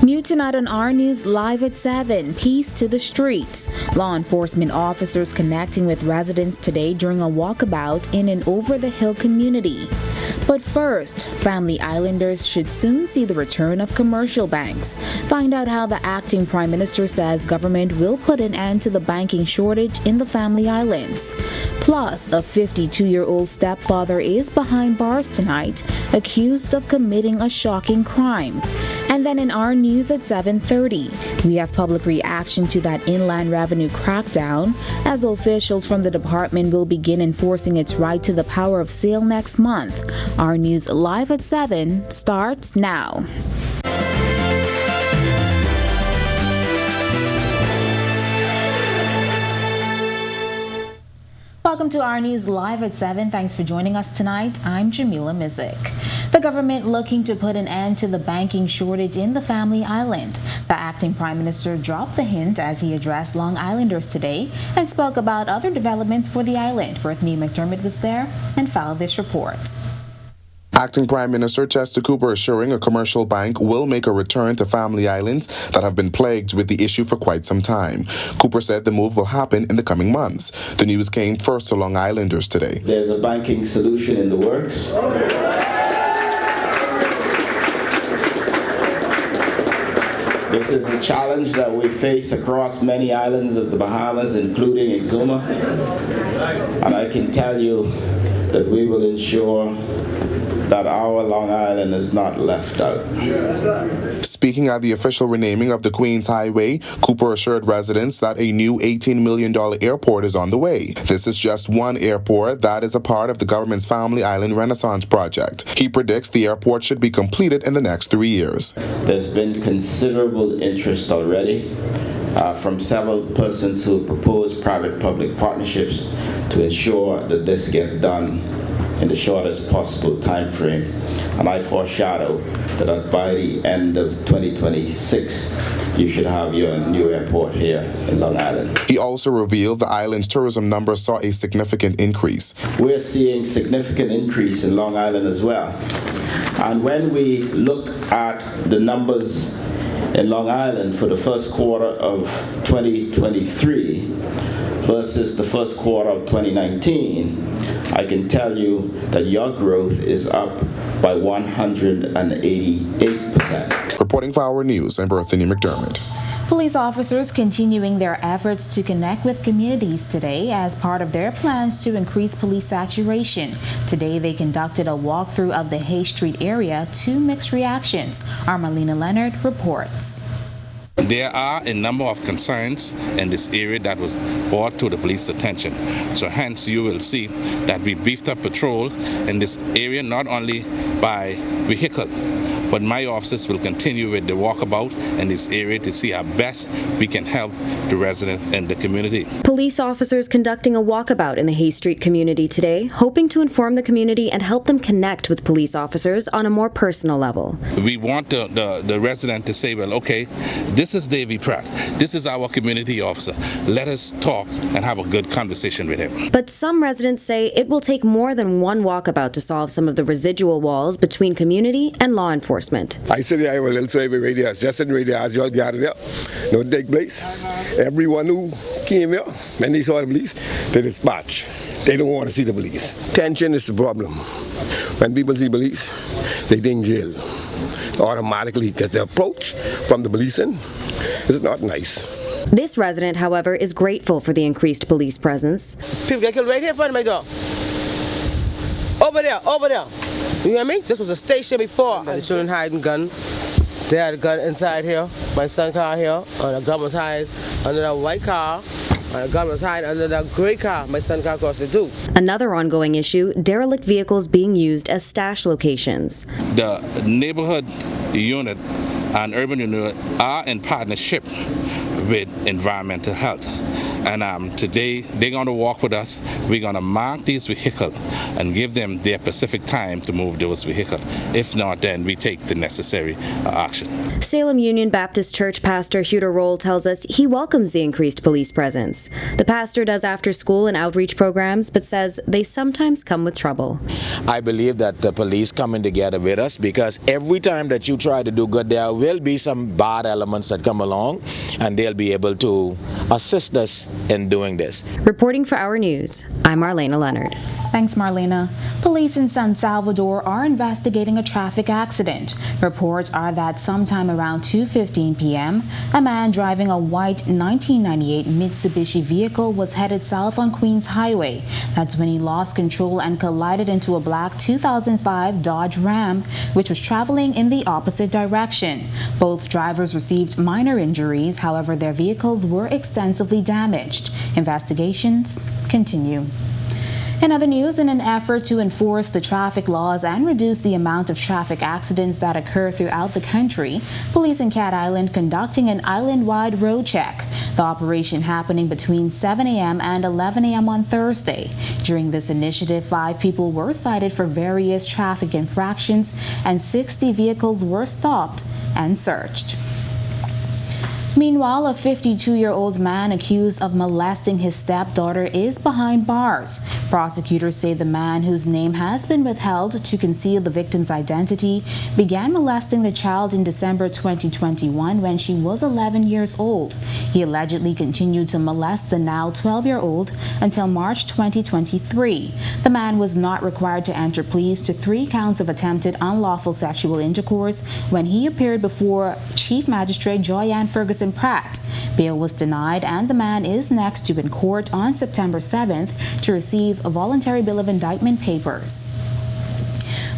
New tonight on Our News Live at 7, Peace to the Streets. Law enforcement officers connecting with residents today during a walkabout in an over-the-hill community. But first, Family Islanders should soon see the return of commercial banks. Find out how the acting Prime Minister says government will put an end to the banking shortage in the Family Islands. Plus, a 52-year-old stepfather is behind bars tonight, accused of committing a shocking crime. And then in our news at 7:30, we have public reaction to that inland revenue crackdown, as officials from the department will begin enforcing its right to the power of sale next month. Our news live at 7 starts now. Welcome to Our News Live at 7. Thanks for joining us tonight. I'm Jamila Mizik. The government looking to put an end to the banking shortage in the Family Island. The acting Prime Minister dropped the hint as he addressed Long Islanders today and spoke about other developments for the island. Brittany McDermott was there and followed this report. Acting Prime Minister Chester Cooper assuring a commercial bank will make a return to Family Islands that have been plagued with the issue for quite some time. Cooper said the move will happen in the coming months. The news came first to Long Islanders today. There's a banking solution in the works. This is a challenge that we face across many islands of the Bahamas, including Exuma. And I can tell you that we will ensure that our Long Island is not left out. Speaking at the official renaming of the Queens Highway, Cooper assured residents that a new $18 million airport is on the way. This is just one airport that is a part of the government's Family Island Renaissance project. He predicts the airport should be completed in the next 3 years. There's been considerable interest already from several persons who propose private-public partnerships to ensure that this gets done in the shortest possible time frame. And I foreshadow that by the end of 2026, you should have your new airport here in Long Island. He also revealed the island's tourism numbers saw a significant increase. We're seeing significant increase in Long Island as well. And when we look at the numbers in Long Island for the first quarter of 2023 versus the first quarter of 2019, I can tell you that your growth is up by 188%. Reporting for Our News, I'm Brittany McDermott. Police officers continuing their efforts to connect with communities today as part of their plans to increase police saturation. Today they conducted a walkthrough of the Hay Street area to mixed reactions. Armalina Leonard reports. There are a number of concerns in this area that was brought to the police attention. So hence you will see that we beefed up patrol in this area, not only by vehicle, but my officers will continue with the walkabout in this area to see how best we can help the residents in the community. Police officers conducting a walkabout in the Hay Street community today, hoping to inform the community and help them connect with police officers on a more personal level. We want the resident to say, well, okay, this is Davy Pratt. This is our community officer. Let us talk and have a good conversation with him. But some residents say it will take more than one walkabout to solve some of the residual walls between community and law enforcement. I said I will little favor radio, just in radio as you all got it up. No take place. Everyone who came here and they saw the police, they dispatch. They don't want to see the police. Tension is the problem. When people see police, they think jail automatically because the approach from the policing is not nice. This resident, however, is grateful for the increased police presence. People get killed right here in front of my door. Over there, over there. You hear me? This was a station before. The children hiding gun. They had a gun inside here. My son's car here. And the gun was hiding under that white car. And the gun was hiding under that gray car. My son's car across the two. Another ongoing issue, derelict vehicles being used as stash locations. The neighborhood unit and urban unit are in partnership with environmental health. And today, they're going to walk with us. We're going to mark these vehicles and give them their specific time to move those vehicles. If not, then we take the necessary action. Salem Union Baptist Church pastor Huda Roll tells us he welcomes the increased police presence. The pastor does after-school and outreach programs, but says they sometimes come with trouble. I believe that the police coming together with us, because every time that you try to do good, there will be some bad elements that come along, and they'll be able to assist us in doing this. Reporting for Our News, I'm Marlena Leonard. Thanks, Marlena. Police in San Salvador are investigating a traffic accident. Reports are that sometime around 2:15 p.m., a man driving a white 1998 Mitsubishi vehicle was headed south on Queens Highway. That's when he lost control and collided into a black 2005 Dodge Ram, which was traveling in the opposite direction. Both drivers received minor injuries, however, their vehicles were extensively damaged. Investigations continue. In other news, in an effort to enforce the traffic laws and reduce the amount of traffic accidents that occur throughout the country, police in Cat Island conducting an island-wide road check. The operation happening between 7 a.m. and 11 a.m. on Thursday. During this initiative, 5 people were cited for various traffic infractions and 60 vehicles were stopped and searched. Meanwhile, a 52-year-old man accused of molesting his stepdaughter is behind bars. Prosecutors say the man, whose name has been withheld to conceal the victim's identity, began molesting the child in December 2021 when she was 11 years old. He allegedly continued to molest the now 12-year-old until March 2023. The man was not required to enter pleas to 3 counts of attempted unlawful sexual intercourse when he appeared before Chief Magistrate Joyanne Ferguson Pratt. Bail was denied and the man is next due in court on September 7th to receive a voluntary bill of indictment papers.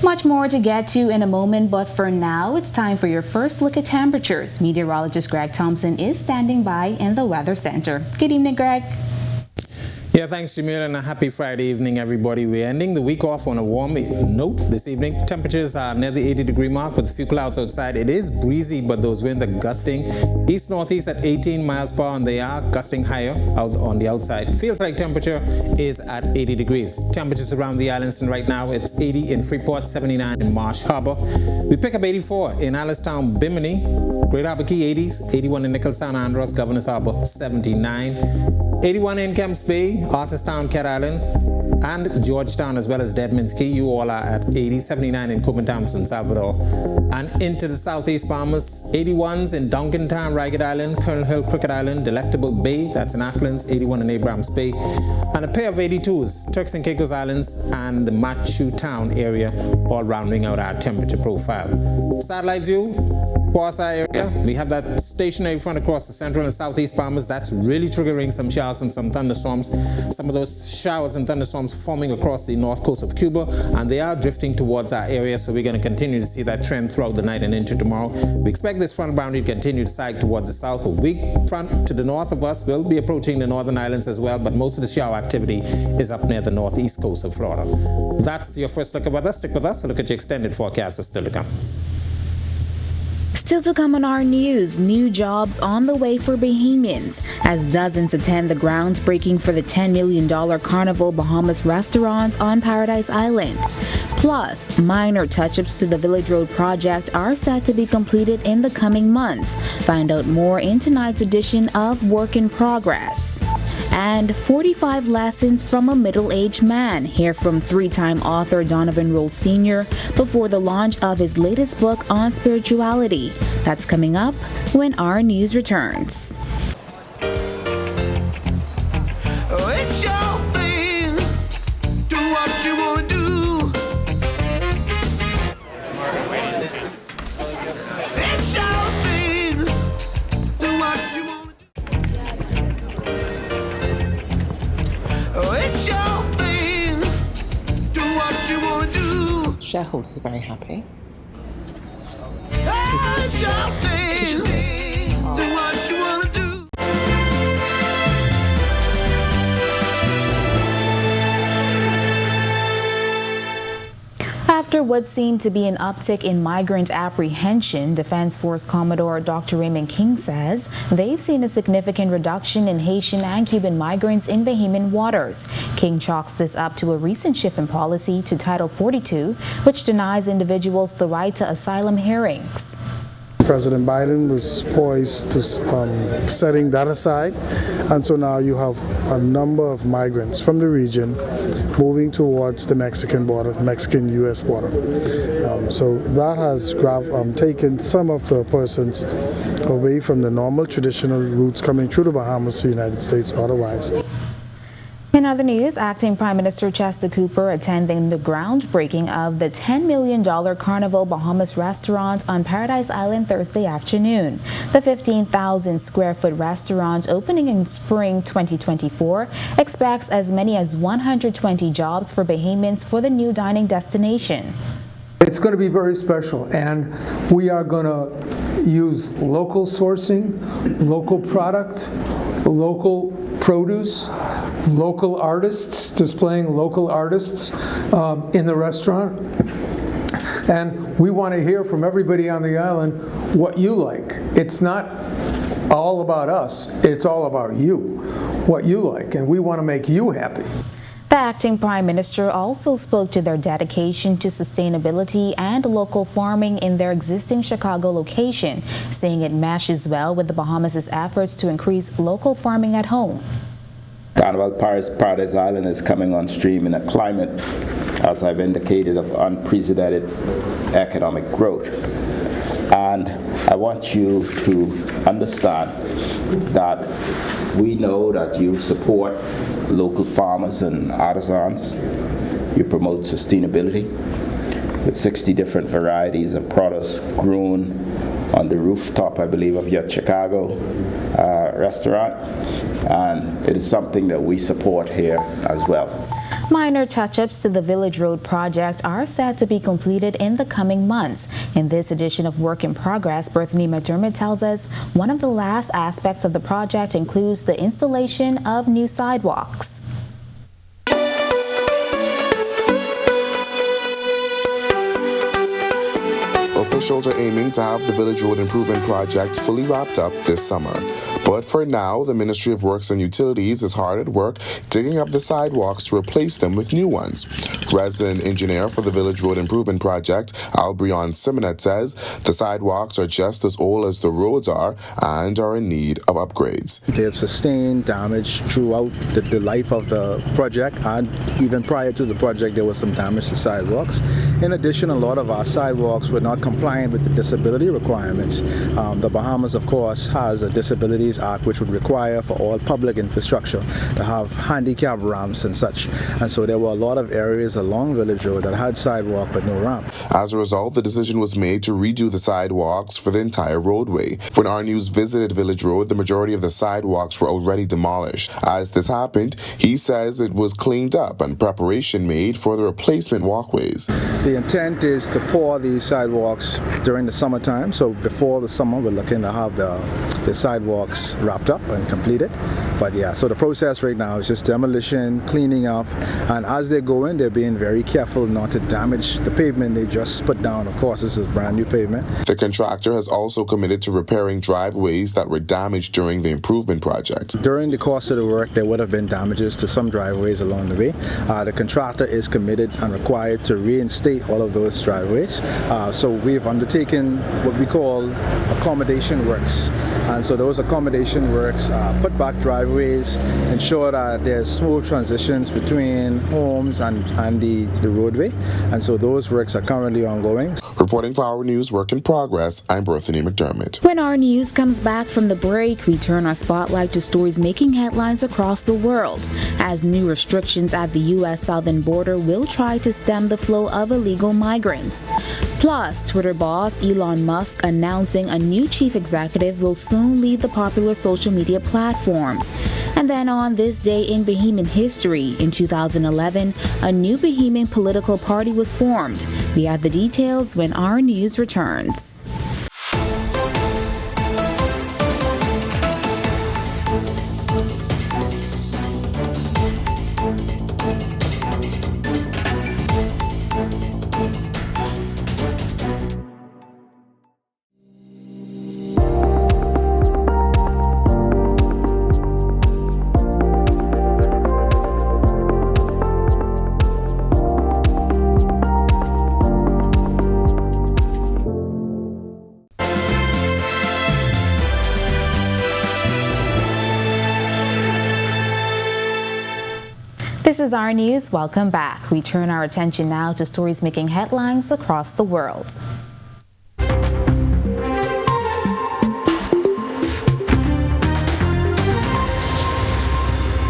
Much more to get to in a moment, but for now, it's time for your first look at temperatures. Meteorologist Greg Thompson is standing by in the Weather Center. Good evening, Greg. Yeah, thanks, Jamil, and a happy Friday evening, everybody. We're ending the week off on a warm note this evening. Temperatures are near the 80-degree mark with a few clouds outside. It is breezy, but those winds are gusting east-northeast at 18 miles per hour, and they are gusting higher out on the outside. Feels like temperature is at 80 degrees. Temperatures around the islands, and right now it's 80 in Freeport, 79 in Marsh Harbor. We pick up 84 in Alistown, Bimini, Great Harbor Key 80s, 81 in Nichols, San Andros, Governor's Harbor, 79. 81 in Kemps Bay, Arsistown, Cat Island, and Georgetown, as well as Deadman's Key. You all are at 80, 79 in Copenhagen, San Salvador. And into the southeast Bahamas, 81s in Duncantown, Ragged Island, Colonel Hill, Crooked Island, Delectable Bay, that's in Acklands, 81 in Abrahams Bay, and a pair of 82s, Turks and Caicos Islands and the Machu Town area, all rounding out our temperature profile. Satellite view, across our area, we have that stationary front across the central and southeast Bahamas. That's really triggering some showers and some thunderstorms. Some of those showers and thunderstorms forming across the north coast of Cuba, and they are drifting towards our area, so we're going to continue to see that trend throughout the night and into tomorrow. We expect this front boundary to continue to sag towards the south. A weak front to the north of us will be approaching the northern islands as well, but most of the shower activity is up near the northeast coast of Florida. That's your first look at weather. Stick with us. A look at your extended forecast is still to come. Still to come on Our News, new jobs on the way for Bahamians as dozens attend the groundbreaking for the $10 million Carnival Bahamas restaurant on Paradise Island. Plus, minor touch-ups to the Village Road project are set to be completed in the coming months. Find out more in tonight's edition of Work in Progress. And 45 lessons from a middle-aged man. Hear from 3-time author Donovan Roll Sr. before the launch of his latest book on spirituality. That's coming up when Our News returns. It's your thing. Do what you want to do. It's your thing. Do what you want to do. It's your thing. Do what you want to do. Shareholders are very happy. It's your thing. Do what you want to do. After what seemed to be an uptick in migrant apprehension, Defense Force Commodore Dr. Raymond King says they've seen a significant reduction in Haitian and Cuban migrants in Bahamian waters. King chalks this up to a recent shift in policy to Title 42, which denies individuals the right to asylum hearings. President Biden was poised to setting that aside, and so now you have a number of migrants from the region moving towards the Mexican border, Mexican-U.S. border. So that has taken some of the persons away from the normal traditional routes coming through the Bahamas to the United States otherwise. In other news, Acting Prime Minister Chester Cooper attending the groundbreaking of the $10 million Carnival Bahamas restaurant on Paradise Island Thursday afternoon. The 15,000 square foot restaurant, opening in spring 2024, expects as many as 120 jobs for Bahamians for the new dining destination. It's going to be very special, and we are going to use local sourcing, local product, local produce, local artists, displaying local artists in the restaurant. And we want to hear from everybody on the island what you like. It's not all about us, it's all about you, what you like, and we want to make you happy. The acting prime minister also spoke to their dedication to sustainability and local farming in their existing Chicago location, saying it meshes well with the Bahamas' efforts to increase local farming at home. Carnival Paradise Island is coming on stream in a climate, as I've indicated, of unprecedented economic growth. And I want you to understand that we know that you support local farmers and artisans. You promote sustainability with 60 different varieties of products grown on the rooftop, I believe, of your Chicago restaurant. And it is something that we support here as well. Minor touch-ups to the Village Road project are set to be completed in the coming months. In this edition of Work in Progress, Berthany McDermott tells us one of the last aspects of the project includes the installation of new sidewalks. Officials are aiming to have the Village Road Improvement Project fully wrapped up this summer. But for now, the Ministry of Works and Utilities is hard at work digging up the sidewalks to replace them with new ones. Resident engineer for the Village Road Improvement Project, Albrion Simonet, says the sidewalks are just as old as the roads are and are in need of upgrades. They have sustained damage throughout the life of the project, and even prior to the project there was some damage to sidewalks. In addition, a lot of our sidewalks were not compliant with the disability requirements. The Bahamas, of course, has a Disabilities Act which would require for all public infrastructure to have handicap ramps and such. And so there were a lot of areas along Village Road that had sidewalk but no ramp. As a result, the decision was made to redo the sidewalks for the entire roadway. When Our News visited Village Road, the majority of the sidewalks were already demolished. As this happened, he says it was cleaned up and preparation made for the replacement walkways. The intent is to pour these sidewalks during the summertime, so before the summer we're looking to have the sidewalks wrapped up and completed. But yeah, so the process right now is just demolition, cleaning up, and as they go in, they're being very careful not to damage the pavement they just put down. Of course, this is brand new pavement. The contractor has also committed to repairing driveways that were damaged during the improvement project. During the course of the work, there would have been damages to some driveways along the way. The contractor is committed and required to reinstate all of those driveways. So we've undertaken what we call accommodation works. And so those accommodation works put back driveways, ensure that there's smooth transitions between homes and the roadway. And so those works are currently ongoing. Reporting for Our News Work in Progress, I'm Berthany McDermott. When Our News comes back from the break, we turn our spotlight to stories making headlines across the world, as new restrictions at the U.S. southern border will try to stem the flow of illegal migrants. Plus, Twitter boss Elon Musk announcing a new chief executive will soon lead the popular social media platform. And then on this day in Bahamian history, in 2011, a new Bahamian political party was formed. We have the details when Our News returns. This is our news. Welcome back. We turn our attention now to stories making headlines across the world.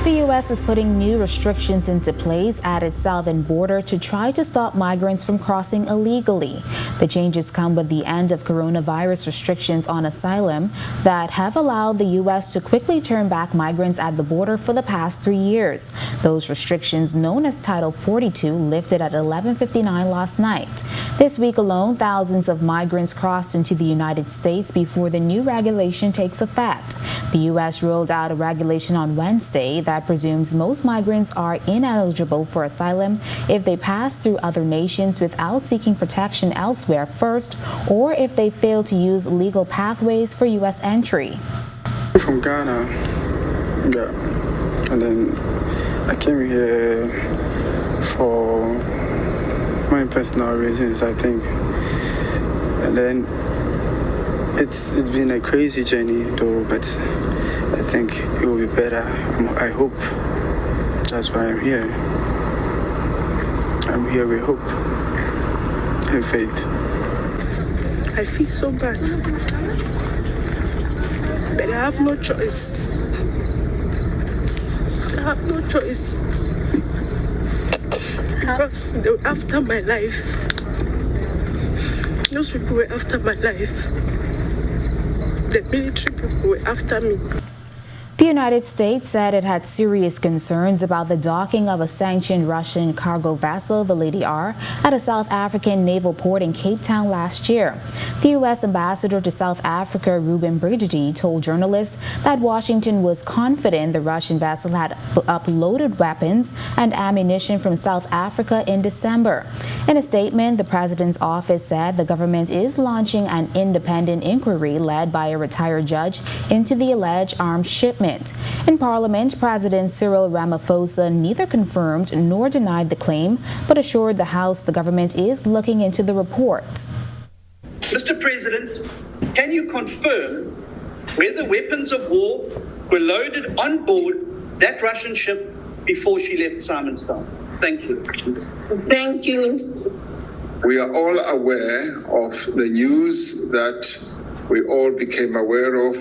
The U.S. is putting new restrictions into place at its southern border to try to stop migrants from crossing illegally. The changes come with the end of coronavirus restrictions on asylum that have allowed the U.S. to quickly turn back migrants at the border for the past 3 years. Those restrictions, known as Title 42, lifted at 11:59 last night. This week alone, thousands of migrants crossed into the United States before the new regulation takes effect. The U.S. rolled out a regulation on Wednesday that presumes most migrants are ineligible for asylum if they pass through other nations without seeking protection elsewhere first, or if they fail to use legal pathways for U.S. entry. From Ghana, yeah, and then I came here for my personal reasons, I think, and then it's been a crazy journey though, but I think it will be better. I hope. That's why I'm here. I'm here with hope and faith. I feel so bad, but I have no choice. I have no choice because they were after my life. Those people were after my life. The military people were after me. The United States said it had serious concerns about the docking of a sanctioned Russian cargo vessel, the Lady R, at a South African naval port in Cape Town last year. The U.S. ambassador to South Africa, Ruben Brigidi, told journalists that Washington was confident the Russian vessel had uploaded weapons and ammunition from South Africa in December. In a statement, the president's office said the government is launching an independent inquiry led by a retired judge into the alleged arms shipment. In Parliament, President Cyril Ramaphosa neither confirmed nor denied the claim, but assured the House the government is looking into the report. Mr. President, can you confirm whether weapons of war were loaded on board that Russian ship before she left Simonstown? Thank you. Thank you. We are all aware of the news that we all became aware of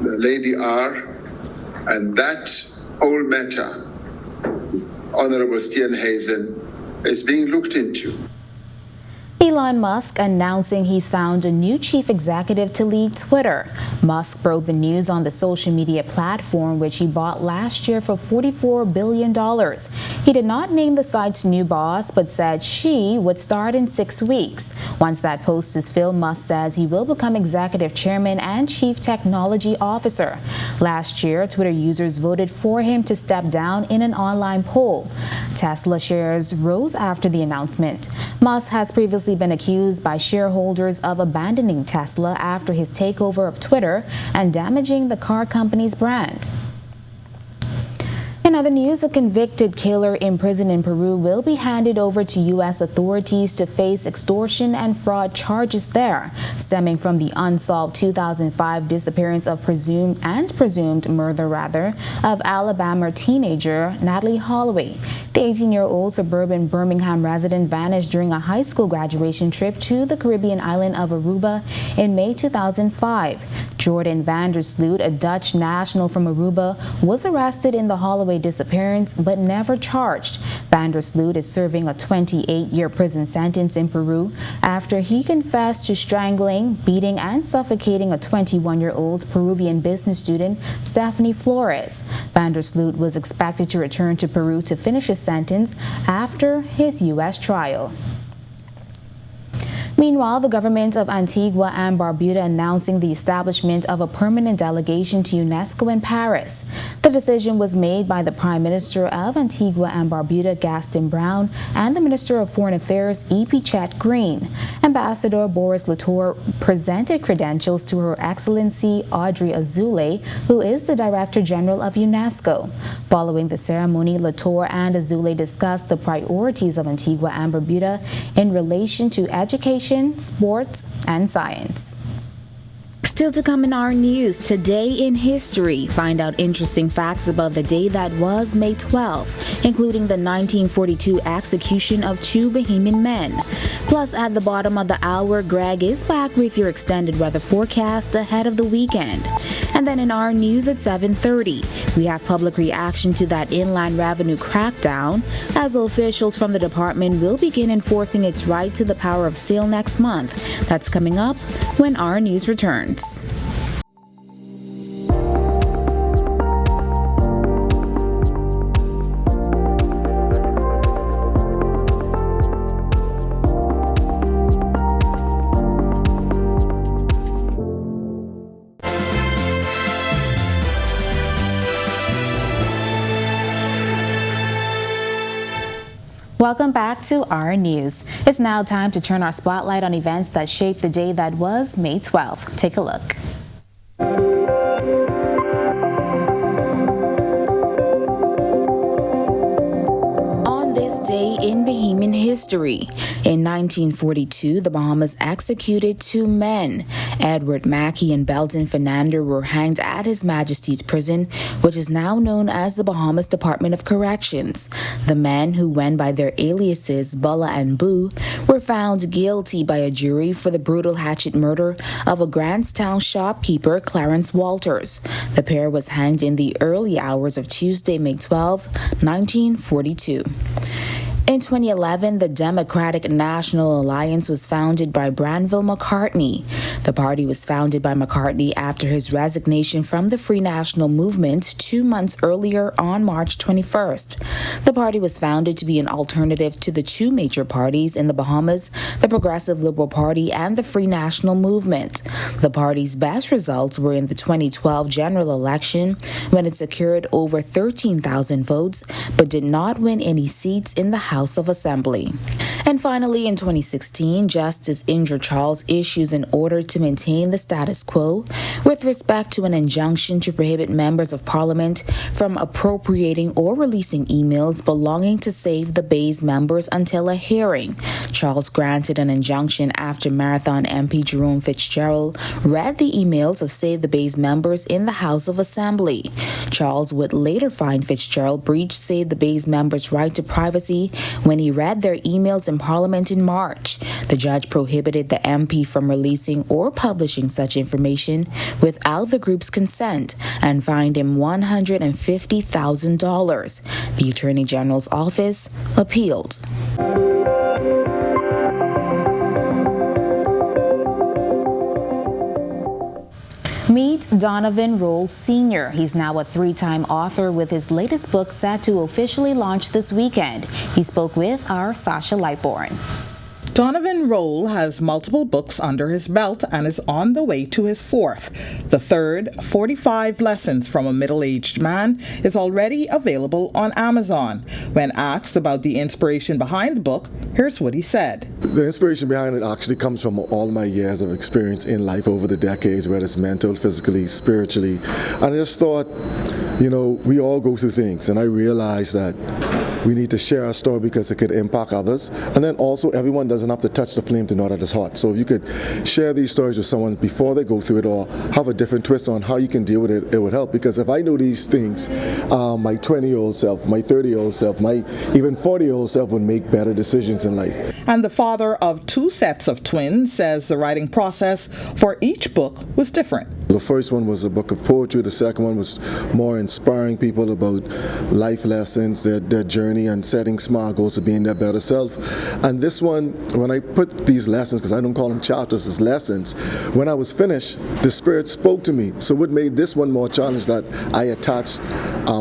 the Lady R, and that whole matter, Honorable Steenhuisen, is being looked into. Elon Musk announcing he's found a new chief executive to lead Twitter. Musk broke the news on the social media platform, which he bought last year for $44 billion. He did not name the site's new boss, but said she would start in 6 weeks. Once that post is filled, Musk says he will become executive chairman and chief technology officer. Last year, Twitter users voted for him to step down in an online poll. Tesla shares rose after the announcement. Musk has previously been accused by shareholders of abandoning Tesla after his takeover of Twitter and damaging the car company's brand. In other news, a convicted killer imprisoned in Peru will be handed over to U.S. authorities to face extortion and fraud charges there, stemming from the unsolved 2005 disappearance of presumed murder of Alabama teenager Natalie Holloway. The 18-year-old suburban Birmingham resident vanished during a high school graduation trip to the Caribbean island of Aruba in May 2005. Jordan van der Sloot, a Dutch national from Aruba, was arrested in the Holloway disappearance but never charged. Van der Sloot is serving a 28-year prison sentence in Peru after he confessed to strangling, beating, and suffocating a 21-year-old Peruvian business student, Stephanie Flores. Van der Sloot was expected to return to Peru to finish his sentence after his U.S. trial. Meanwhile, the government of Antigua and Barbuda announcing the establishment of a permanent delegation to UNESCO in Paris. The decision was made by the Prime Minister of Antigua and Barbuda, Gaston Brown, and the Minister of Foreign Affairs, E.P. Chet Green. Ambassador Boris Latour presented credentials to Her Excellency Audrey Azoulay, who is the Director General of UNESCO. Following the ceremony, Latour and Azoulay discussed the priorities of Antigua and Barbuda in relation to education, sports, and science. Still to come in our news, today in history, find out interesting facts about the day that was May 12th, including the 1942 execution of 2 Bahamian men. Plus, at the bottom of the hour, Greg is back with your extended weather forecast ahead of the weekend. And then in our news at 7:30, we have public reaction to that inland revenue crackdown, as officials from the department will begin enforcing its right to the power of sale next month. That's coming up when our news returns. Welcome back to Our News. It's now time to turn our spotlight on events that shaped the day that was May 12th. Take a look. On this day in Bahamian history, in 1942, the Bahamas executed 2 men. Edward Mackey and Belton Fernando were hanged at His Majesty's Prison, which is now known as the Bahamas Department of Corrections. The men, who went by their aliases Bulla and Boo, were found guilty by a jury for the brutal hatchet murder of a Grantstown shopkeeper, Clarence Walters. The pair was hanged in the early hours of Tuesday, May 12, 1942. In 2011, the Democratic National Alliance was founded by Granville McCartney. The party was founded by McCartney after his resignation from the Free National Movement 2 months earlier on March 21st. The party was founded to be an alternative to the 2 major parties in the Bahamas, the Progressive Liberal Party and the Free National Movement. The party's best results were in the 2012 general election, when it secured over 13,000 votes, but did not win any seats in the House of Assembly. And finally, in 2016, Justice Indra Charles issues an order to maintain the status quo with respect to an injunction to prohibit members of Parliament from appropriating or releasing emails belonging to Save the Bay's members until a hearing. Charles granted an injunction after Marathon MP Jerome Fitzgerald read the emails of Save the Bay's members in the House of Assembly. Charles would later find Fitzgerald breached Save the Bay's members' right to privacy when he read their emails in Parliament in March. The judge prohibited the MP from releasing or publishing such information without the group's consent and fined him $150,000. The Attorney General's office appealed. Meet Donovan Roll Sr. He's now a 3-time author with his latest book set to officially launch this weekend. He spoke with our Sasha Lightborn. Donovan Roll has multiple books under his belt and is on the way to his 4th. The third, 45 Lessons from a Middle-Aged Man, is already available on Amazon. When asked about the inspiration behind the book, here's what he said. The inspiration behind it actually comes from all my years of experience in life over the decades, whether it's mental, physically, spiritually. And I just thought, we all go through things, and I realized that we need to share our story because it could impact others. And then also, everyone doesn't have to touch the flame to know that it's hot. So if you could share these stories with someone before they go through it, or have a different twist on how you can deal with it, it would help. Because if I know these things, my 20-year-old self, my 30-year-old self, my even 40-year-old self would make better decisions in life. And the father of 2 sets of twins says the writing process for each book was different. The first one was a book of poetry. The second one was more inspiring people about life lessons, their journey, and setting smart goals to being their better self. And this one, when I put these lessons, because I don't call them chapters, it's lessons, when I was finished, the Spirit spoke to me. So what made this one more challenged, that I attached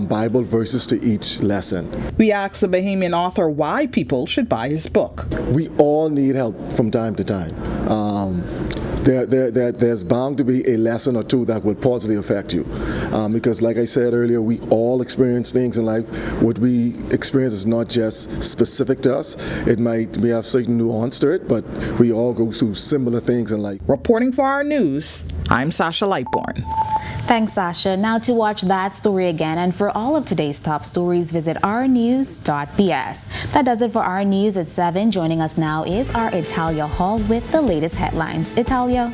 Bible verses to each lesson. We asked the Bahamian author why people should buy his book. We all need help from time to time. There's bound to be a lesson or two that would positively affect you. Because like I said earlier, we all experience things in life. What we experience is not just specific to us. We have certain nuance to it, but we all go through similar things in life. Reporting for Our News, I'm Sasha Lightborn. Thanks, Sasha. Now to watch that story again and for all of today's top stories, visit ournews.bs. That does it for Our News at 7. Joining us now is our Italia Hall with the latest headlines. Italia.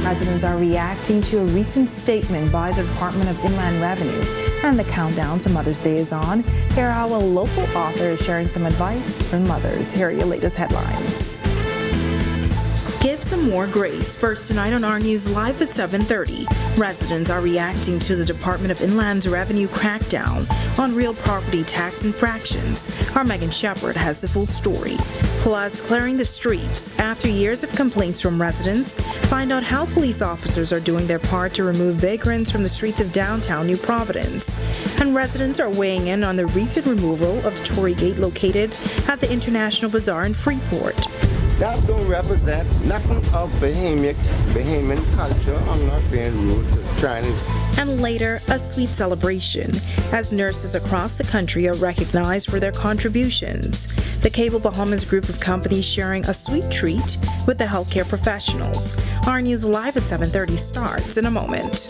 Residents are reacting to a recent statement by the Department of Inland Revenue, and the countdown to Mother's Day is on. Here are our local author is sharing some advice for mothers. Here are your latest headlines. Give some more grace. First tonight on Our News Live at 7:30. Residents are reacting to the Department of Inland Revenue crackdown on real property tax infractions. Our Megan Shepard has the full story. Plus, clearing the streets. After years of complaints from residents, find out how police officers are doing their part to remove vagrants from the streets of downtown New Providence. And residents are weighing in on the recent removal of the Tory Gate located at the International Bazaar in Freeport. That don't represent nothing of Bahamian culture. I'm not being rude to Chinese. And later, a sweet celebration as nurses across the country are recognized for their contributions. The Cable Bahamas group of companies sharing a sweet treat with the healthcare professionals. Our News Live at 7:30 starts in a moment.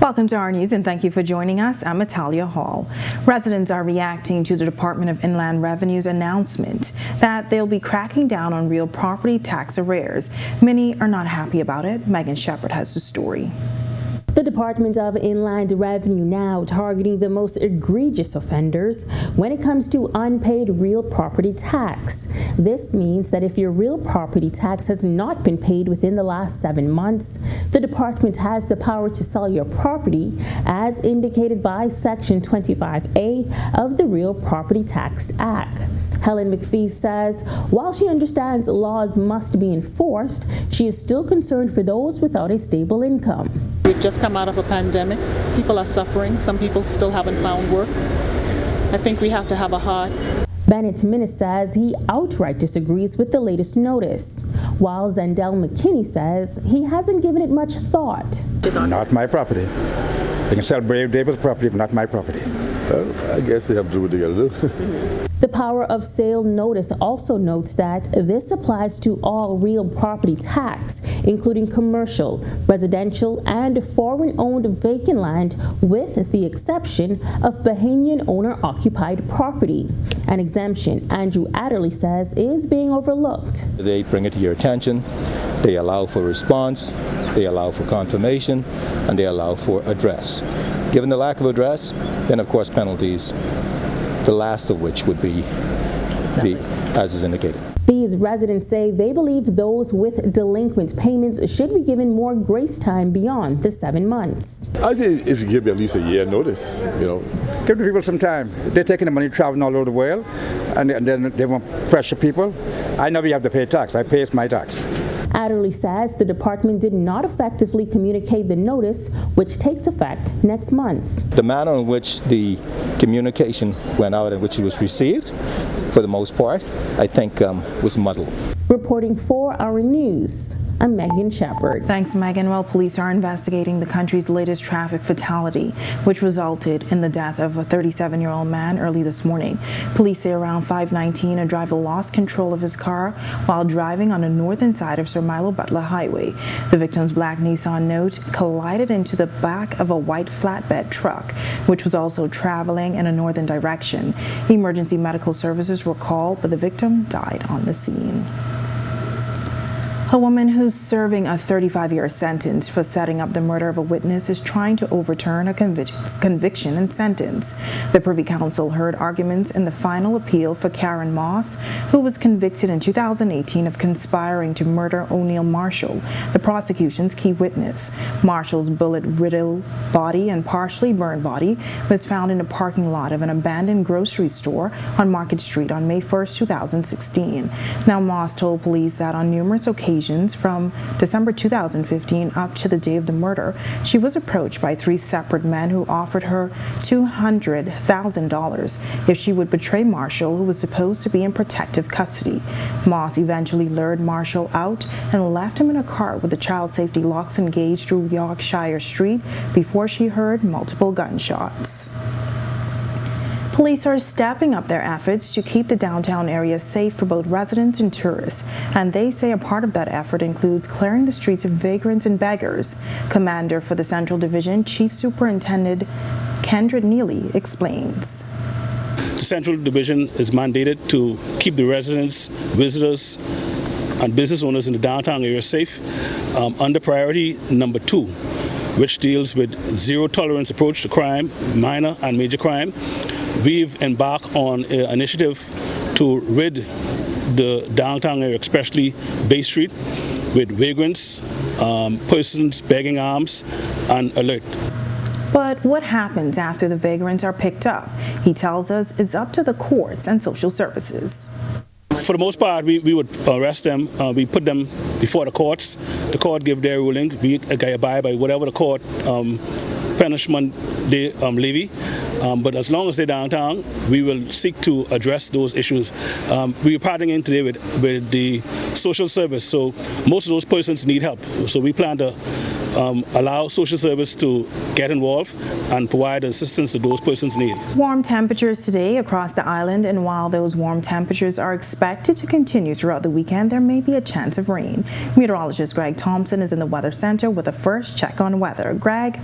Welcome to Our News, and thank you for joining us. I'm Natalia Hall. Residents are reacting to the Department of Inland Revenue's announcement that they'll be cracking down on real property tax arrears. Many are not happy about it. Megan Shepard has the story. The Department of Inland Revenue now targeting the most egregious offenders when it comes to unpaid real property tax. This means that if your real property tax has not been paid within the last 7 months, the department has the power to sell your property as indicated by Section 25A of the Real Property Tax Act. Helen McPhee says while she understands laws must be enforced, she is still concerned for those without a stable income. We've just come out of a pandemic. People are suffering. Some people still haven't found work. I think we have to have a heart. Bennett Minnis says he outright disagrees with the latest notice, while Zendel McKinney says he hasn't given it much thought. Not my property. They can sell Brave David's property, but not my property. Well, I guess they have to do what they got to do. The Power of Sale notice also notes that this applies to all real property tax, including commercial, residential, and foreign-owned vacant land, with the exception of Bahamian owner-occupied property. An exemption, Andrew Adderley says, is being overlooked. They bring it to your attention, they allow for response, they allow for confirmation, and they allow for address. Given the lack of address, then of course penalties, the last of which would be as is indicated. These residents say they believe those with delinquent payments should be given more grace time beyond the 7 months. I say if you give me at least a year notice, Give the people some time. They're taking the money, traveling all over the world, and then they won't pressure people. I know we have to pay tax. I pay my tax. Adderley says the department did not effectively communicate the notice, which takes effect next month. The manner in which the communication went out and which it was received, for the most part, I think was muddled. Reporting for Our News, I'm Megan Shepard. Thanks, Megan. Well, police are investigating the country's latest traffic fatality, which resulted in the death of a 37-year-old man early this morning. Police say around 5:19, a driver lost control of his car while driving on the northern side of Sir Milo Butler Highway. The victim's black Nissan Note collided into the back of a white flatbed truck, which was also traveling in a northern direction. Emergency medical services were called, but the victim died on the scene. A woman who's serving a 35-year sentence for setting up the murder of a witness is trying to overturn a conviction and sentence. The Privy Council heard arguments in the final appeal for Karen Moss, who was convicted in 2018 of conspiring to murder O'Neill Marshall, the prosecution's key witness. Marshall's bullet-riddled body and partially burned body was found in a parking lot of an abandoned grocery store on Market Street on May 1st, 2016. Now, Moss told police that on numerous occasions occasions from December 2015 up to the day of the murder, she was approached by 3 separate men who offered her $200,000 if she would betray Marshall, who was supposed to be in protective custody. Moss eventually lured Marshall out and left him in a car with the child safety locks engaged through Yorkshire Street before she heard multiple gunshots. Police are stepping up their efforts to keep the downtown area safe for both residents and tourists, and they say a part of that effort includes clearing the streets of vagrants and beggars. Commander for the Central Division, Chief Superintendent Kendra Neely explains. The Central Division is mandated to keep the residents, visitors, and business owners in the downtown area safe under priority number 2, which deals with zero tolerance approach to crime, minor and major crime. We've embarked on an initiative to rid the downtown area, especially Bay Street, with vagrants, persons begging alms, and alert. But what happens after the vagrants are picked up? He tells us it's up to the courts and social services. For the most part, we would arrest them. We put them before the courts. The court give their ruling. We abide by whatever the court punishment they levy. But as long as they're downtown, we will seek to address those issues. We are partnering in today with the social service, so most of those persons need help. So we plan to allow social service to get involved and provide assistance that those persons need. Warm temperatures today across the island, and while those warm temperatures are expected to continue throughout the weekend, there may be a chance of rain. Meteorologist Greg Thompson is in the Weather Center with a first check on weather. Greg?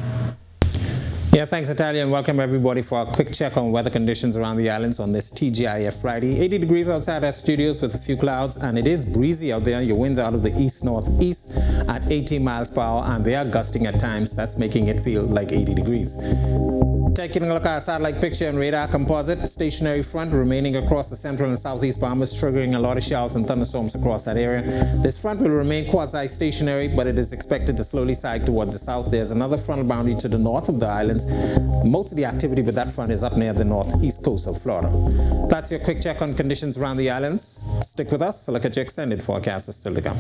Yeah, thanks, Natalia, and welcome everybody for a quick check on weather conditions around the islands on this TGIF Friday. 80 degrees outside our studios with a few clouds, and it is breezy out there. Your winds out of the east-northeast at 18 miles per hour, and they are gusting at times. That's making it feel like 80 degrees. Taking a look at our satellite picture and radar composite, stationary front remaining across the central and southeast Bahamas, triggering a lot of showers and thunderstorms across that area. This front will remain quasi-stationary, but it is expected to slowly side towards the south. There's another frontal boundary to the north of the islands. Most of the activity with that front is up near the northeast coast of Florida. That's your quick check on conditions around the islands. Stick with us. Look at your extended forecast is still to come.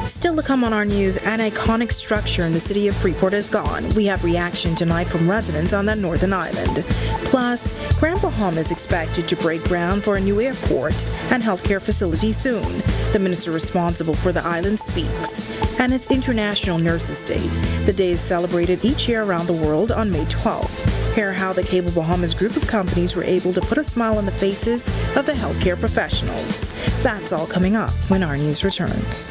Still to come on our news, an iconic structure in the city of Freeport is gone. We have reaction tonight from residents on that northern island. Plus, Grand Bahamas is expected to break ground for a new airport and healthcare facility soon. The minister responsible for the island speaks. And it's International Nurses Day. The day is celebrated each year around the world on May 12th. Hear how the Cable Bahamas group of companies were able to put a smile on the faces of the healthcare professionals. That's all coming up when our news returns.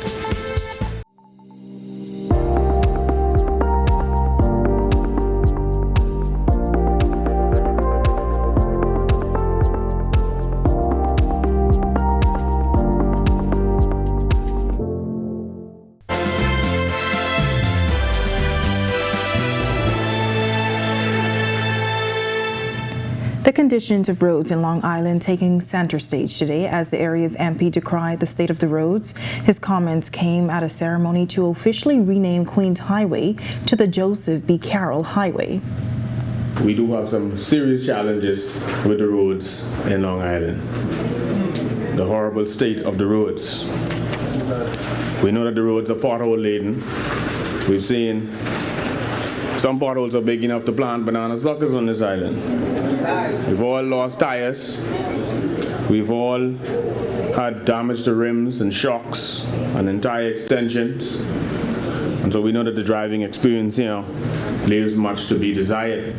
The conditions of roads in Long Island taking center stage today as the area's MP decried the state of the roads. His comments came at a ceremony to officially rename Queens Highway to the Joseph B. Carroll Highway. We do have some serious challenges with the roads in Long Island. The horrible state of the roads. We know that the roads are pothole laden. We've seen some potholes are big enough to plant banana suckers on this island. We've all lost tires. We've all had damage to rims and shocks and entire extensions. And so we know that the driving experience here leaves much to be desired.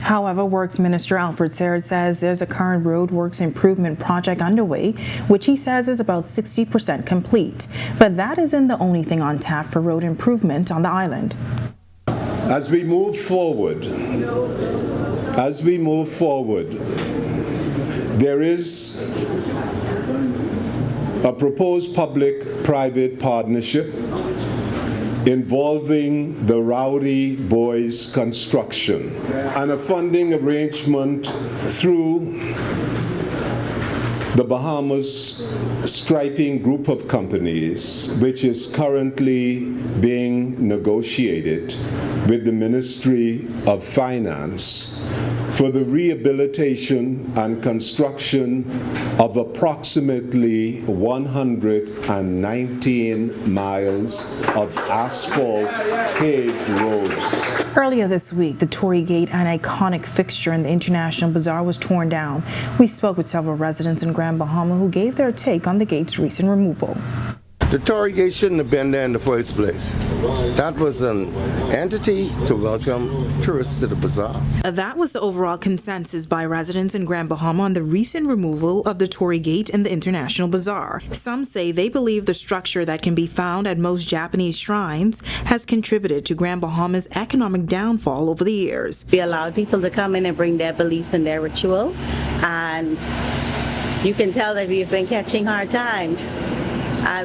However, Works Minister Alfred Serres says there's a current road works improvement project underway, which he says is about 60% complete. But that isn't the only thing on tap for road improvement on the island. As we move forward, there is a proposed public-private partnership involving the Rowdy Boys Construction and a funding arrangement through the Bahamas Striping Group of Companies, which is currently being negotiated with the Ministry of Finance for the rehabilitation and construction of approximately 119 miles of asphalt paved roads. Earlier this week, the Tory Gate, an iconic fixture in the International Bazaar, was torn down. We spoke with several residents in Grand Bahama who gave their take on the gate's recent removal. The Tory Gate shouldn't have been there in the first place. That was an entity to welcome tourists to the bazaar. That was the overall consensus by residents in Grand Bahama on the recent removal of the Tory Gate in the International Bazaar. Some say they believe the structure that can be found at most Japanese shrines has contributed to Grand Bahama's economic downfall over the years. We allowed people to come in and bring their beliefs and their ritual, and you can tell that we've been catching hard times.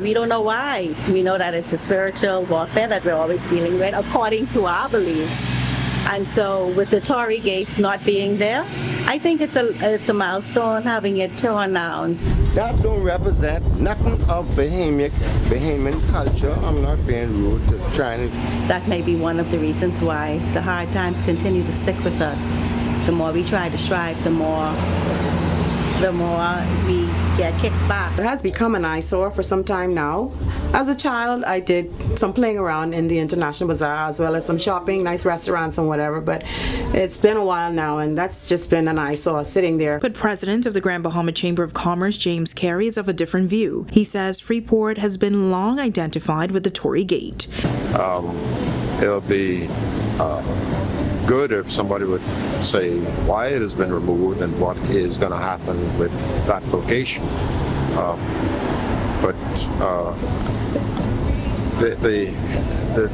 We don't know why. We know that it's a spiritual warfare that we're always dealing with according to our beliefs. And so with the Tory Gates not being there, I think it's a milestone having it torn down. That don't represent nothing of Bahamian culture. I'm not being rude to Chinese. That may be one of the reasons why the hard times continue to stick with us. The more we try to strive, the more we get kicked back. It has become an eyesore for some time now. As a child, I did some playing around in the International Bazaar as well as some shopping, nice restaurants and whatever, but it's been a while now and that's just been an eyesore sitting there. But President of the Grand Bahama Chamber of Commerce, James Carey, is of a different view. He says Freeport has been long identified with the Tory Gate. It'll be good if somebody would say why it has been removed and what is going to happen with that location. But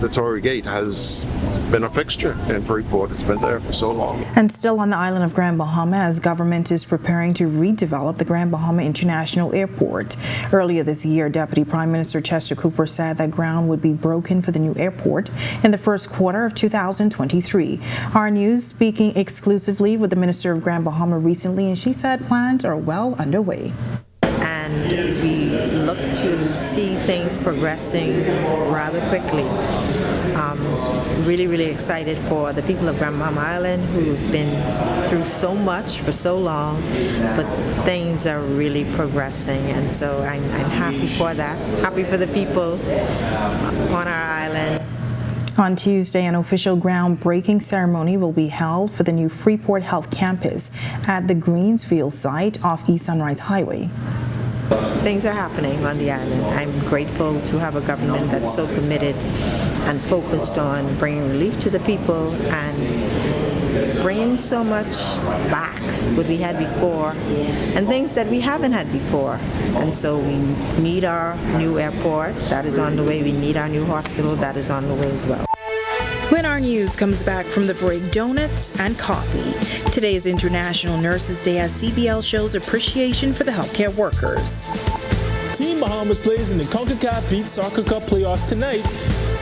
the Tory Gate has been a fixture in Freeport. It's been there for so long. And still on the island of Grand Bahama, as government is preparing to redevelop the Grand Bahama International Airport. Earlier this year, Deputy Prime Minister Chester Cooper said that ground would be broken for the new airport in the first quarter of 2023. Our News speaking exclusively with the Minister of Grand Bahama recently, and she said plans are well underway. And we look to see things progressing rather quickly. Really excited for the people of Grand Bahama Island who've been through so much for so long, but things are really progressing, and so I'm happy for that. Happy for the people on our island. On Tuesday, an official groundbreaking ceremony will be held for the new Freeport Health Campus at the Greensfield site off East Sunrise Highway. Things are happening on the island. I'm grateful to have a government that's so committed and focused on bringing relief to the people and bringing so much back what we had before and things that we haven't had before. And so we need our new airport, that is on the way. We need our new hospital, that is on the way as well. When our news comes back from the break, donuts and coffee. Today is International Nurses Day as CBL shows appreciation for the healthcare workers. Team Bahamas plays in the CONCACAF Beach Soccer Cup playoffs tonight.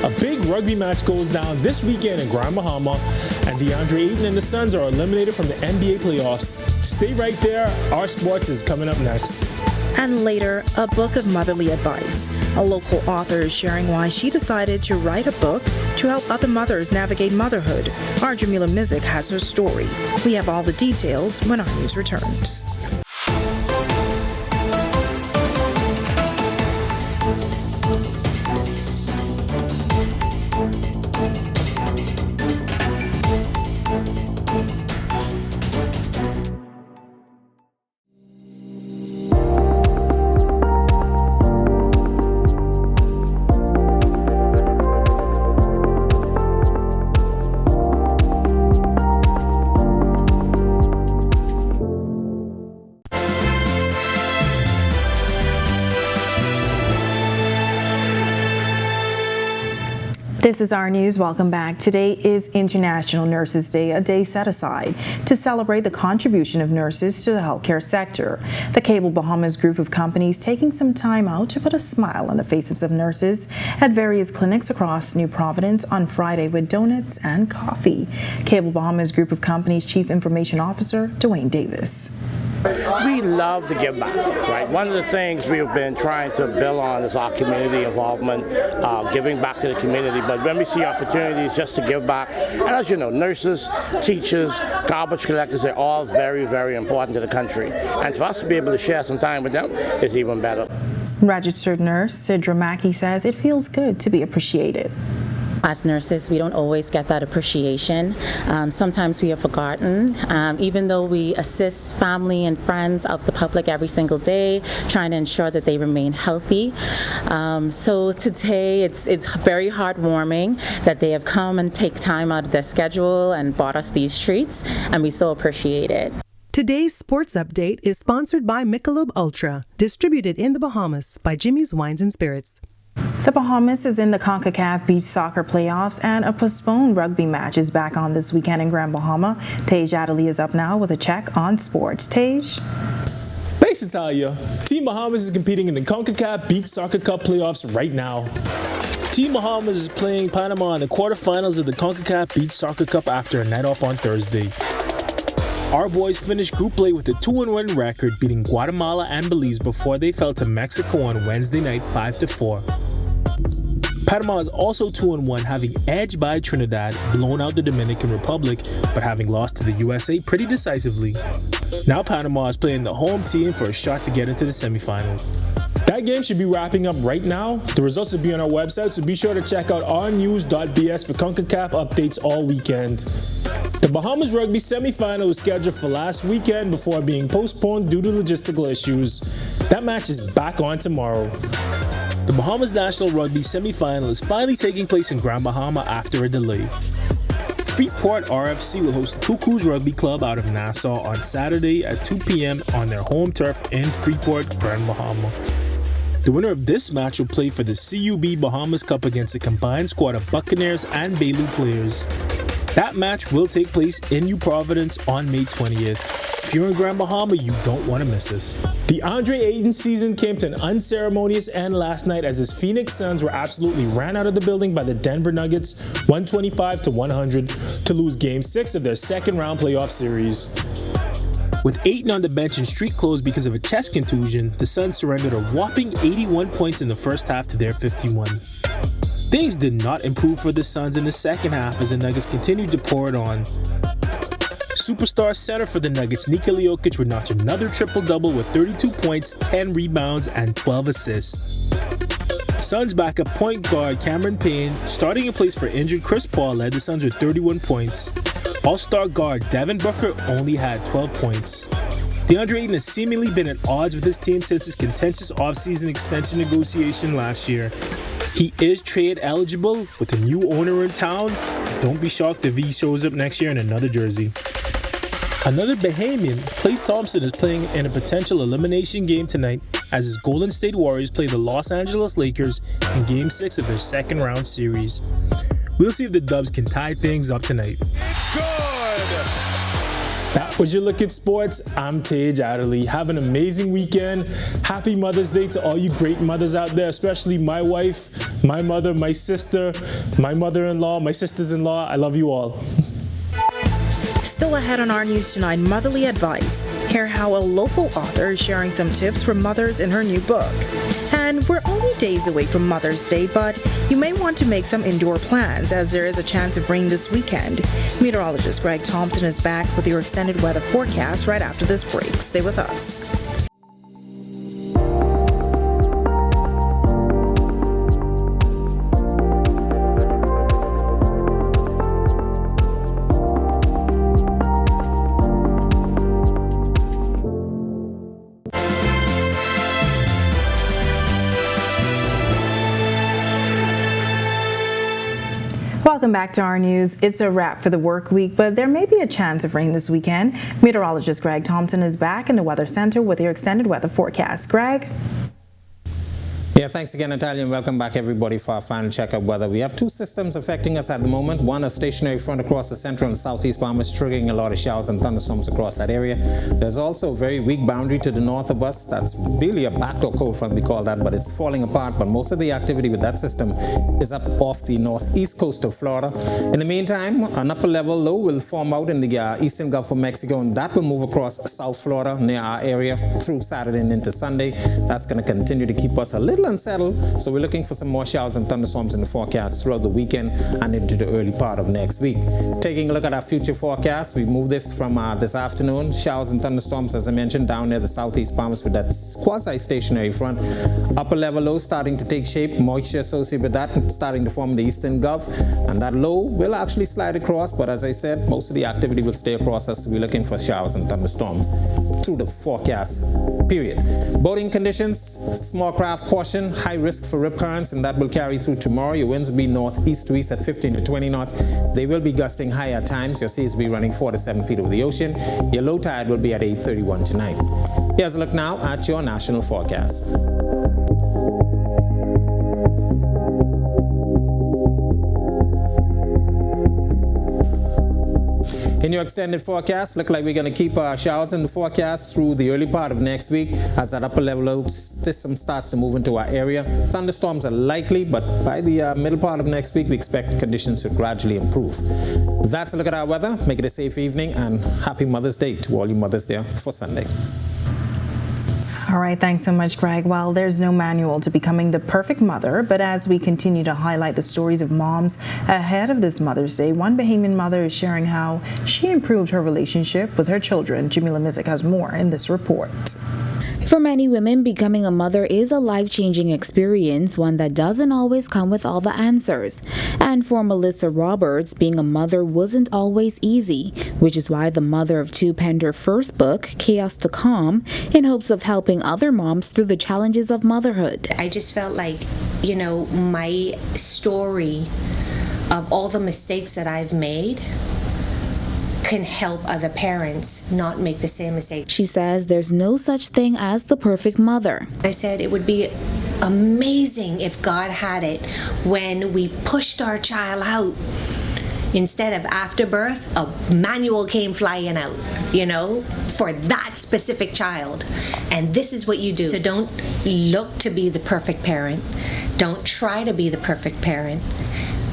A big rugby match goes down this weekend in Grand Bahama, and DeAndre Ayton and the Suns are eliminated from the NBA playoffs. Stay right there. Our sports is coming up next. And later, a book of motherly advice. A local author is sharing why she decided to write a book to help other mothers navigate motherhood. Our Jamila Mizik has her story. We have all the details when our news returns. This is our news. Welcome back. Today is International Nurses Day, a day set aside to celebrate the contribution of nurses to the healthcare sector. The Cable Bahamas group of companies taking some time out to put a smile on the faces of nurses at various clinics across New Providence on Friday with donuts and coffee. Cable Bahamas group of companies Chief Information Officer Dwayne Davis. We love to give back, right? One of the things we've been trying to build on is our community involvement, giving back to the community. But when we see opportunities just to give back, and as you know, nurses, teachers, garbage collectors, they're all very, very important to the country. And for us to be able to share some time with them is even better. Registered nurse Sidra Mackey says it feels good to be appreciated. As nurses, we don't always get that appreciation. Sometimes we are forgotten, even though we assist family and friends of the public every single day, trying to ensure that they remain healthy. So today, it's very heartwarming that they have come and take time out of their schedule and bought us these treats, and we so appreciate it. Today's sports update is sponsored by Michelob Ultra, distributed in the Bahamas by Jimmy's Wines and Spirits. The Bahamas is in the CONCACAF Beach Soccer Playoffs, and a postponed rugby match is back on this weekend in Grand Bahama. Tej Adderley is up now with a check on sports. Tej? Thanks, Natalia. Team Bahamas is competing in the CONCACAF Beach Soccer Cup playoffs right now. Team Bahamas is playing Panama in the quarterfinals of the CONCACAF Beach Soccer Cup after a night off on Thursday. Our boys finished Group A with a 2-1 record, beating Guatemala and Belize before they fell to Mexico on Wednesday night 5-4. Panama is also 2-1, having edged by Trinidad, blown out the Dominican Republic, but having lost to the USA pretty decisively. Now Panama is playing the home team for a shot to get into the semifinal. That game should be wrapping up right now. The results will be on our website, so be sure to check out ournews.bs for CONCACAF updates all weekend. The Bahamas rugby semifinal was scheduled for last weekend before being postponed due to logistical issues. That match is back on tomorrow. The Bahamas National Rugby semifinal is finally taking place in Grand Bahama after a delay. Freeport RFC will host Cuckoo's Rugby Club out of Nassau on Saturday at 2 p.m. on their home turf in Freeport, Grand Bahama. The winner of this match will play for the CUB Bahamas Cup against a combined squad of Buccaneers and Bailu players. That match will take place in New Providence on May 20th. If you're in Grand Bahama, you don't want to miss this. The Andre Ayton season came to an unceremonious end last night as his Phoenix Suns were absolutely ran out of the building by the Denver Nuggets 125-100 to lose Game 6 of their second round playoff series. With Ayton on the bench and street clothes because of a chest contusion, the Suns surrendered a whopping 81 points in the first half to their 51. Things did not improve for the Suns in the second half as the Nuggets continued to pour it on. Superstar center for the Nuggets, Nikola Jokic, would notch another triple-double with 32 points, 10 rebounds, and 12 assists. Suns backup point guard Cameron Payne, starting in place for injured Chris Paul, led the Suns with 31 points. All-star guard Devin Booker only had 12 points. DeAndre Ayton has seemingly been at odds with his team since his contentious offseason extension negotiation last year. He is trade eligible with a new owner in town. Don't be shocked if he shows up next year in another jersey. Another Bahamian, Klay Thompson, is playing in a potential elimination game tonight as his Golden State Warriors play the Los Angeles Lakers in Game 6 of their second round series. We'll see if the Dubs can tie things up tonight. It's good! That was your look at sports. I'm Tej Adderley. Have an amazing weekend. Happy Mother's Day to all you great mothers out there, especially my wife, my mother, my sister, my mother-in-law, my sisters-in-law. I love you all. Still ahead on Our News Tonight, motherly advice. Hear how a local author is sharing some tips for mothers in her new book. And we're only days away from Mother's Day, but you may want to make some indoor plans as there is a chance of rain this weekend. Meteorologist Greg Thompson is back with your extended weather forecast right after this break. Stay with us. Welcome back to Our News. It's a wrap for the work week, but there may be a chance of rain this weekend. Meteorologist Greg Thompson is back in the Weather Center with your extended weather forecast. Greg? Yeah, thanks again, Natalia, and welcome back, everybody, for our final check-up weather. We have two systems affecting us at the moment. One, a stationary front across the central and southeast Bahamas, triggering a lot of showers and thunderstorms across that area. There's also a very weak boundary to the north of us. That's really a backdoor cold front, we call that, but it's falling apart. But most of the activity with that system is up off the northeast coast of Florida. In the meantime, an upper level low will form out in the eastern Gulf of Mexico, and that will move across South Florida near our area through Saturday and into Sunday. That's going to continue to keep us a little unsettled, so we're looking for some more showers and thunderstorms in the forecast throughout the weekend and into the early part of next week. Taking a look at our future forecast, we move this from this afternoon. Showers and thunderstorms, as I mentioned, down near the southeast Bahamas with that quasi-stationary front. Upper level low starting to take shape, moisture associated with that starting to form in the eastern Gulf, and that low will actually slide across, but as I said, most of the activity will stay across us, so we're looking for showers and thunderstorms through the forecast period. Boating conditions, small craft caution, high risk for rip currents, and that will carry through tomorrow. Your winds will be northeast to east at 15 to 20 knots. They will be gusting high at times. Your seas will be running 4 to 7 feet over the ocean. Your low tide will be at 8:31 tonight. Here's a look now at your national forecast. In your extended forecast, look like we're going to keep our showers in the forecast through the early part of next week as that upper level system starts to move into our area. Thunderstorms are likely, but by the middle part of next week, we expect conditions to gradually improve. That's a look at our weather. Make it a safe evening, and happy Mother's Day to all you mothers there for Sunday. All right, thanks so much, Greg. Well, there's no manual to becoming the perfect mother, but as we continue to highlight the stories of moms ahead of this Mother's Day, one Bahamian mother is sharing how she improved her relationship with her children. Jamila Mizik has more in this report. For many women, becoming a mother is a life-changing experience, one that doesn't always come with all the answers. And for Melissa Roberts, being a mother wasn't always easy, which is why the mother of two penned her first book, Chaos to Calm, in hopes of helping other moms through the challenges of motherhood. I just felt like, my story of all the mistakes that I've made can help other parents not make the same mistake. She says there's no such thing as the perfect mother. I said it would be amazing if God had it when we pushed our child out. Instead of after birth, a manual came flying out, for that specific child. And this is what you do. So don't look to be the perfect parent. Don't try to be the perfect parent.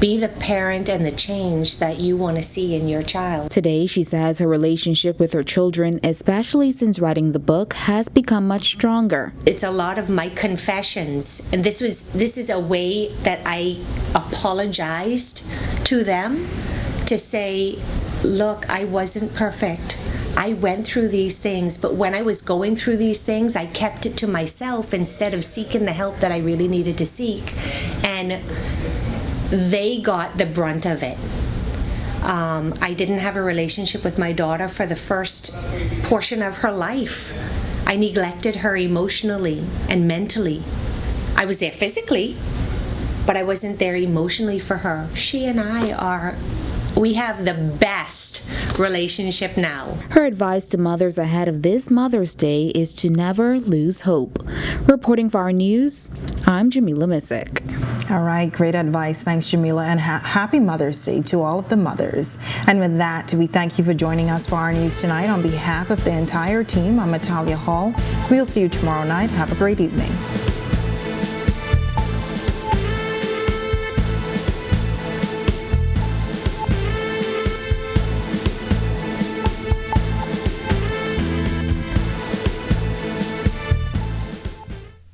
Be the parent and the change that you want to see in your child. Today, she says her relationship with her children, especially since writing the book, has become much stronger. It's a lot of my confessions, and this is a way that I apologized to them to say, look, I wasn't perfect. I went through these things, but when I was going through these things, I kept it to myself instead of seeking the help that I really needed to seek. And they got the brunt of it. I didn't have a relationship with my daughter for the first portion of her life. I neglected her emotionally and mentally. I was there physically, but I wasn't there emotionally for her. She and we have the best relationship now. Her advice to mothers ahead of this Mother's Day is to never lose hope. Reporting for Our News, I'm Jamila Mizik. All right, great advice. Thanks, Jamila, and happy Mother's Day to all of the mothers. And with that, we thank you for joining us for Our News tonight. On behalf of the entire team, I'm Natalia Hall. We'll see you tomorrow night. Have a great evening.